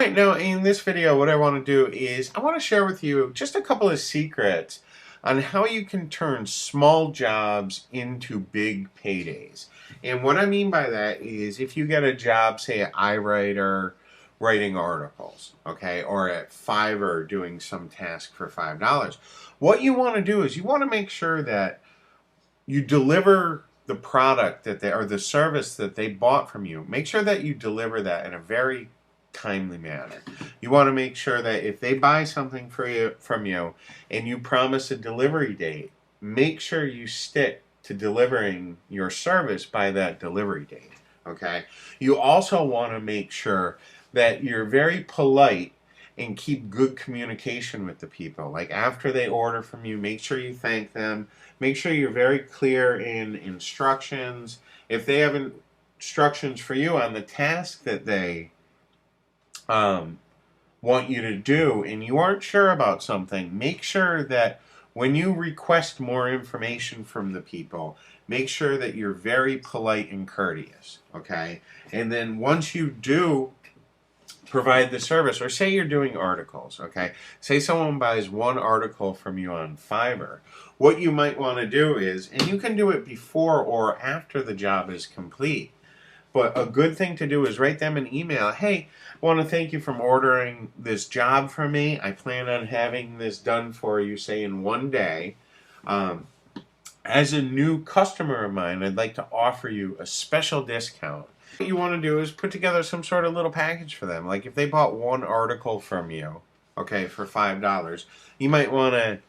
Right, now in this video, what I want to do is I want to share with you just a couple of secrets on how you can turn small jobs into big paydays. And what I mean by that is if you get a job, say at iWriter writing articles, okay, or at Fiverr doing some task for $5, what you want to do is you want to make sure that you deliver the product that they or the service that they bought from you. Make sure that you deliver that in a very timely manner. You want to make sure that if they buy something from you and you promise a delivery date, make sure you stick to delivering your service by that delivery date. Okay? You also want to make sure that you're very polite and keep good communication with the people. Like after they order from you, make sure you thank them. Make sure you're very clear in instructions. If they have instructions for you on the task that they want you to do and you aren't sure about something, make sure that when you request more information from the people, make sure that you're very polite and courteous, okay? And then once you do provide the service, or say you're doing articles, okay? Say someone buys one article from you on Fiverr. What you might want to do is, and you can do it before or after the job is complete, but a good thing to do is write them an email. Hey, I want to thank you for ordering this job from me. I plan on having this done for you, say, in one day. As a new customer of mine, I'd like to offer you a special discount. What you want to do is put together some sort of little package for them. Like if they bought one article from you, okay, for $5, you might want to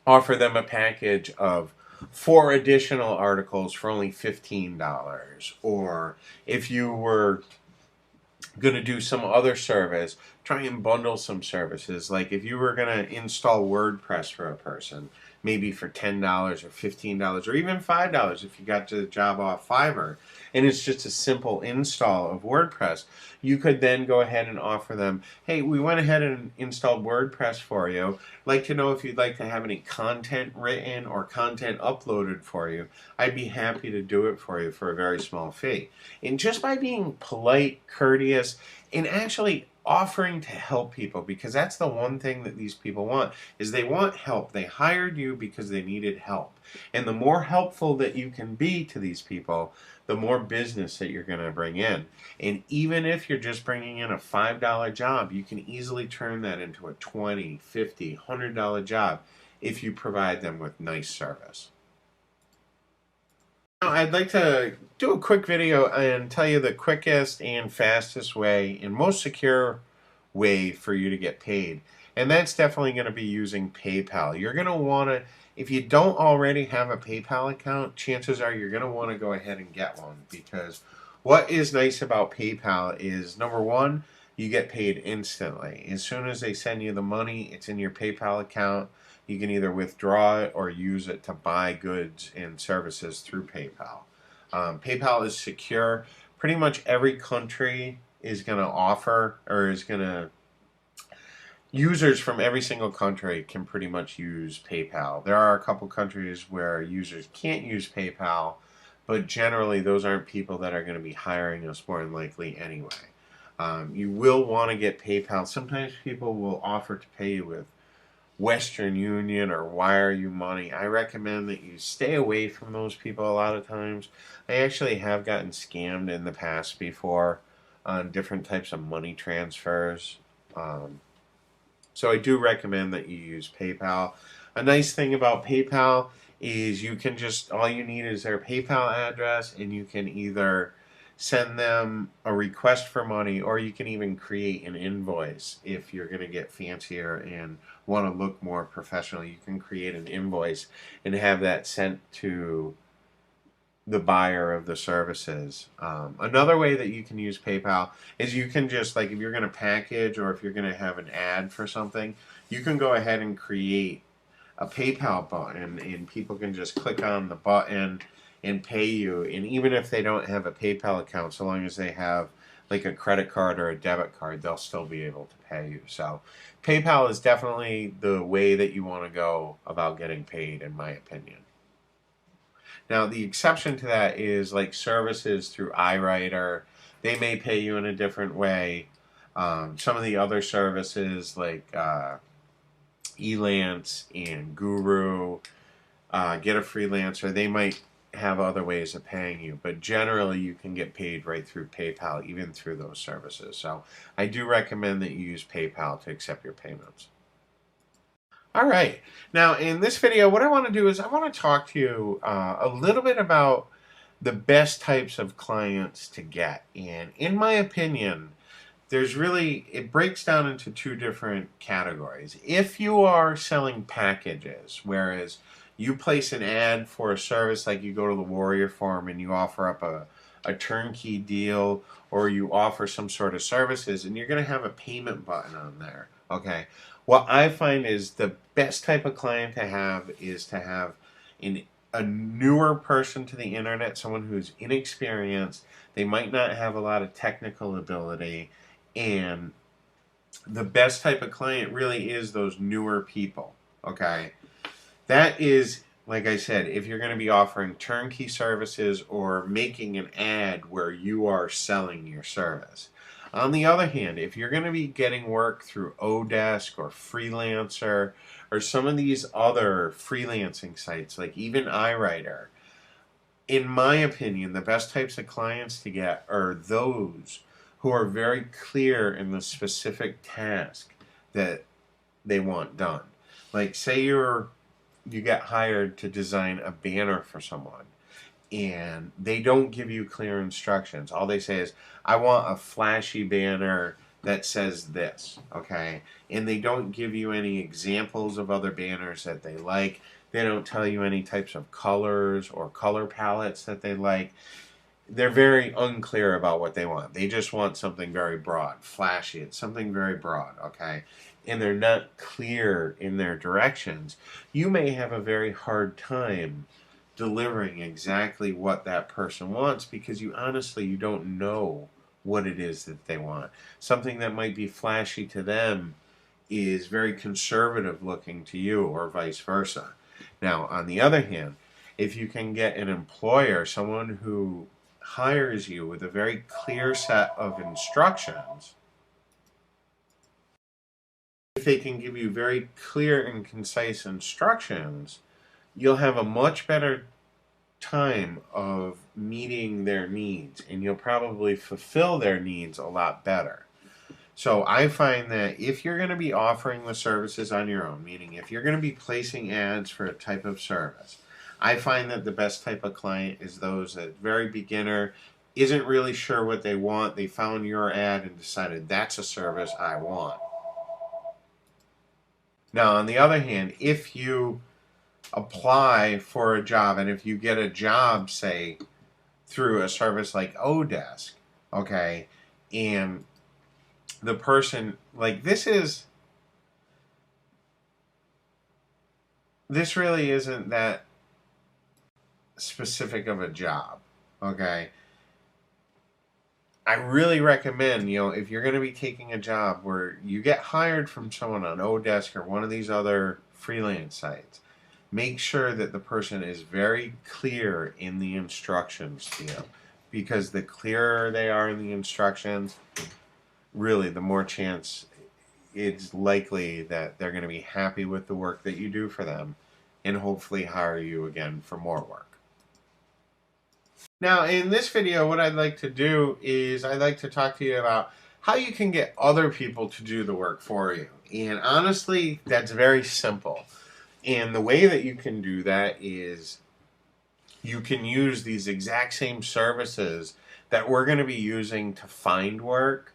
offer them a package of 4 additional articles for only $15. Or if you were going to do some other service, try and bundle some services. Like if you were going to install WordPress for a person, maybe for $10 or $15 or even $5 if you got the job off Fiverr, and it's just a simple install of WordPress, you could then go ahead and offer them, hey, we went ahead and installed WordPress for you. I'd like to know if you'd like to have any content written or content uploaded for you. I'd be happy to do it for you for a very small fee. And just by being polite, courteous, and actually offering to help people, because that's the one thing that these people want, is they want help. They hired you because they needed help. And the more helpful that you can be to these people, the more business that you're going to bring in. And even if you're just bringing in a $5 job, you can easily turn that into a $20, $50, $100 job if you provide them with nice service. Now, I'd like to do a quick video and tell you the quickest and fastest way and most secure way for you to get paid. And that's definitely going to be using PayPal. You're going to want to, if you don't already have a PayPal account, chances are you're going to want to go ahead and get one, because what is nice about PayPal is, number one, you get paid instantly. As soon as they send you the money, it's in your PayPal account. You can either withdraw it or use it to buy goods and services through PayPal. PayPal is secure. Pretty much every country is going to offer, or is going to, users from every single country can pretty much use PayPal. There are a couple countries where users can't use PayPal, but generally those aren't people that are going to be hiring us more than likely anyway. You will want to get PayPal. Sometimes people will offer to pay you with Western Union or wire you money. I recommend that you stay away from those people a lot of times. I actually have gotten scammed in the past before on different types of money transfers. So I do recommend that you use PayPal. A nice thing about PayPal is you can just, all you need is their PayPal address, and you can either send them a request for money, or you can even create an invoice. If you're going to get fancier and want to look more professional, you can create an invoice and have that sent to the buyer of the services. Another way that you can use PayPal is you can just, like if you're going to package or if you're going to have an ad for something, you can go ahead and create a PayPal button, and people can just click on the button and pay you. And even if they don't have a PayPal account, so long as they have like a credit card or a debit card, they'll still be able to pay you. So PayPal is definitely the way that you want to go about getting paid, in my opinion. Now, the exception to that is like services through iWriter. They may pay you in a different way. Some of the other services like Elance and Guru, Get a Freelancer, they might have other ways of paying you, but generally you can get paid right through PayPal, even through those services. So I do recommend that you use PayPal to accept your payments. All right. Now, in this video, what I want to do is I want to talk to you a little bit about the best types of clients to get. And in my opinion, it breaks down into two different categories. If you are selling packages, whereas you place an ad for a service, like you go to the Warrior Forum and you offer up a turnkey deal, or you offer some sort of services, and you're going to have a payment button on there. Okay. What I find is the best type of client to have is to have a newer person to the internet, someone who's inexperienced. They might not have a lot of technical ability, and the best type of client really is those newer people. Okay, that is, like I said, if you're going to be offering turnkey services or making an ad where you are selling your service. On the other hand, if you're going to be getting work through Odesk or Freelancer or some of these other freelancing sites, like even iWriter, in my opinion, the best types of clients to get are those who are very clear in the specific task that they want done. Like, say you get hired to design a banner for someone, and they don't give you clear instructions. All they say is, I want a flashy banner that says this, okay? And they don't give you any examples of other banners that they like. They don't tell you any types of colors or color palettes that they like. They're very unclear about what they want. They just want something very broad, flashy. It's something very broad, okay? And they're not clear in their directions. You may have a very hard time delivering exactly what that person wants because you don't know what it is that they want. Something that might be flashy to them is very conservative looking to you, or vice versa. Now, on the other hand, if you can get an employer, someone who hires you with a very clear set of instructions, if they can give you very clear and concise instructions, you'll have a much better time of meeting their needs, and you'll probably fulfill their needs a lot better. So I find that if you're going to be offering the services on your own, meaning if you're going to be placing ads for a type of service, I find that the best type of client is those that very beginner, isn't really sure what they want. They found your ad and decided that's a service I want. Now, on the other hand, if you apply for a job, and if you get a job, say, through a service like Odesk, okay, and the person, like, this really isn't that specific of a job, okay? I really recommend, if you're going to be taking a job where you get hired from someone on Odesk or one of these other freelance sites, make sure that the person is very clear in the instructions to you, because the clearer they are in the instructions, really the more chance it's likely that they're going to be happy with the work that you do for them and hopefully hire you again for more work. Now, in this video, what I'd like to do is I'd like to talk to you about how you can get other people to do the work for you. And honestly, that's very simple. And the way that you can do that is you can use these exact same services that we're going to be using to find work,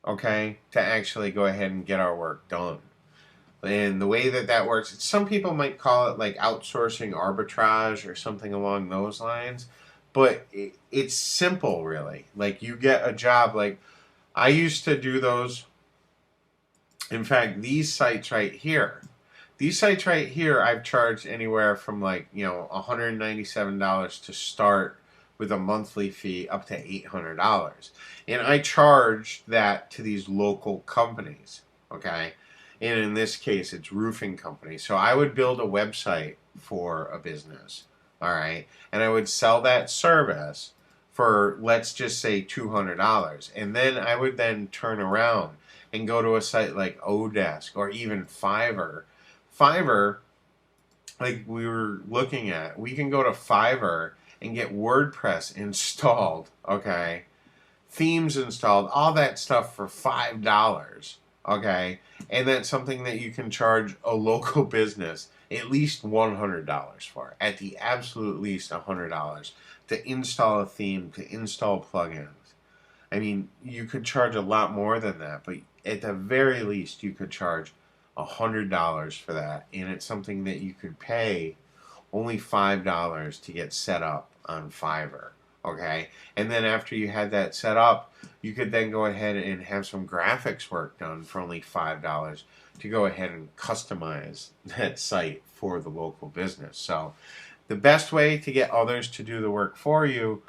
okay, to actually go ahead and get our work done. And the way that works, some people might call it like outsourcing arbitrage or something along those lines, but it's simple, really. Like, you get a job, like I used to do those. In fact, these sites right here, I've charged anywhere from $197 to start with a monthly fee up to $800. And I charge that to these local companies, okay? And in this case, it's roofing companies. So I would build a website for a business, all right? And I would sell that service for, let's just say, $200. And then I would then turn around and go to a site like Odesk or even Fiverr. Fiverr, like we were looking at, we can go to Fiverr and get WordPress installed, okay? Themes installed, all that stuff for $5, okay? And that's something that you can charge a local business at least $100 for, at the absolute least $100 to install a theme, to install plugins. I mean, you could charge a lot more than that, but at the very least, you could charge $100 for that, and it's something that you could pay only $5 to get set up on Fiverr. Okay, and then after you had that set up, you could then go ahead and have some graphics work done for only $5 to go ahead and customize that site for the local business. So the best way to get others to do the work for you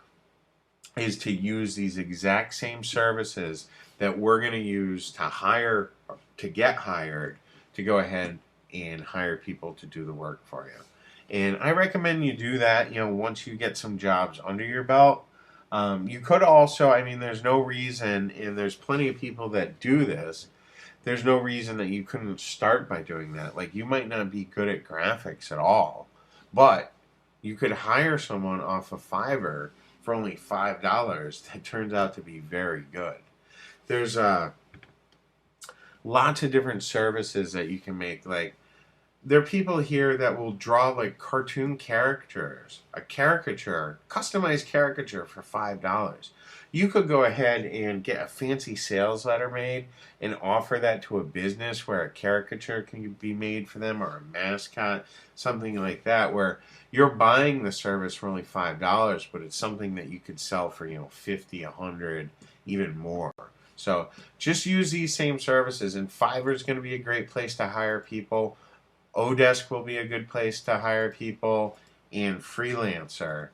is to use these exact same services that we're going to use to hire, to get hired, to go ahead and hire people to do the work for you. And I recommend you do that, once you get some jobs under your belt. You could also, I mean, there's no reason, and there's plenty of people that do this, there's no reason that you couldn't start by doing that. Like, you might not be good at graphics at all, but you could hire someone off of Fiverr for only $5 that turns out to be very good. There's lots of different services that you can make. Like, there are people here that will draw like cartoon characters, a caricature, customized caricature for $5. You could go ahead and get a fancy sales letter made and offer that to a business where a caricature can be made for them, or a mascot, something like that, where you're buying the service for only $5, but it's something that you could sell for, 50, 100, even more. So just use these same services, and Fiverr is going to be a great place to hire people. Odesk will be a good place to hire people, and Freelancer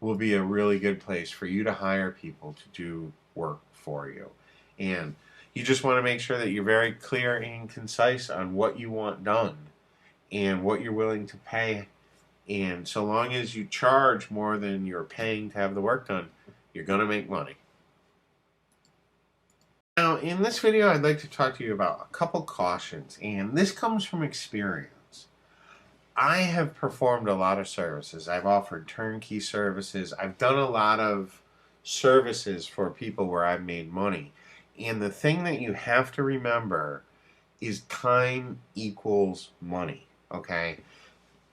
will be a really good place for you to hire people to do work for you. And you just want to make sure that you're very clear and concise on what you want done and what you're willing to pay. And so long as you charge more than you're paying to have the work done, you're going to make money. Now, in this video, I'd like to talk to you about a couple cautions, and this comes from experience. I have performed a lot of services. I've offered turnkey services. I've done a lot of services for people where I've made money. And the thing that you have to remember is time equals money, okay?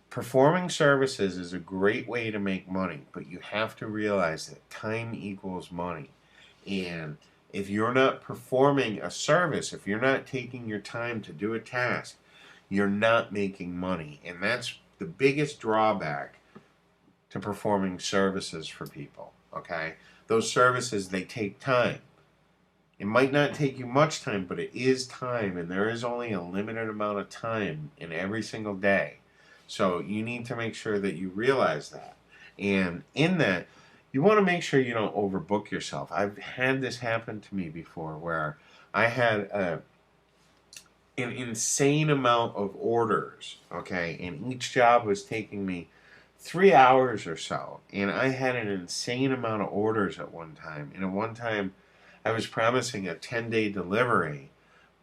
Performing services is a great way to make money, but you have to realize that time equals money. And if you're not performing a service, if you're not taking your time to do a task, you're not making money. And that's the biggest drawback to performing services for people, okay? Those services, they take time. It might not take you much time, but it is time, and there is only a limited amount of time in every single day. So you need to make sure that you realize that. And in that, you want to make sure you don't overbook yourself. I've had this happen to me before, where I had an insane amount of orders, okay, and each job was taking me 3 hours or so, and I had an insane amount of orders at one time. And at one time, I was promising a 10-day delivery,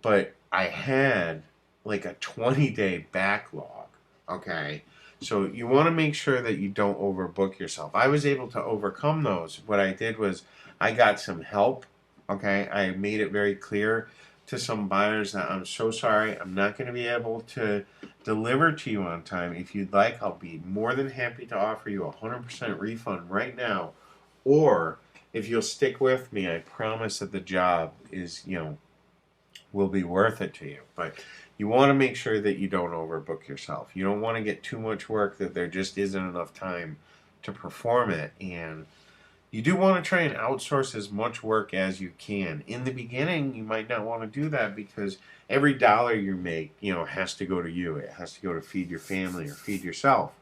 but I had like a 20-day backlog, okay? So you want to make sure that you don't overbook yourself. I was able to overcome those. What I did was I got some help, okay? I made it very clear to some buyers that I'm so sorry, I'm not going to be able to deliver to you on time. If you'd like, I'll be more than happy to offer you a 100% refund right now. Or if you'll stick with me, I promise that the job is, will be worth it to you. But you want to make sure that you don't overbook yourself. You don't want to get too much work that there just isn't enough time to perform it. And you do want to try and outsource as much work as you can. In the beginning, you might not want to do that because every dollar you make, has to go to you. It has to go to feed your family or feed yourself.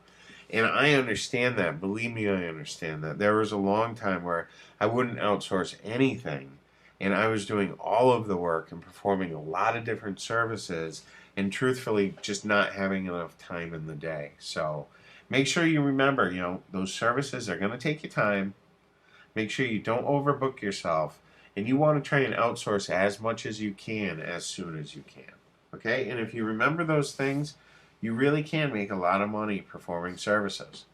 And I understand that. Believe me, I understand that. There was a long time where I wouldn't outsource anything, and I was doing all of the work and performing a lot of different services, and truthfully, just not having enough time in the day. So make sure you remember, those services are going to take you time. Make sure you don't overbook yourself, and you want to try and outsource as much as you can as soon as you can. Okay? And if you remember those things, you really can make a lot of money performing services.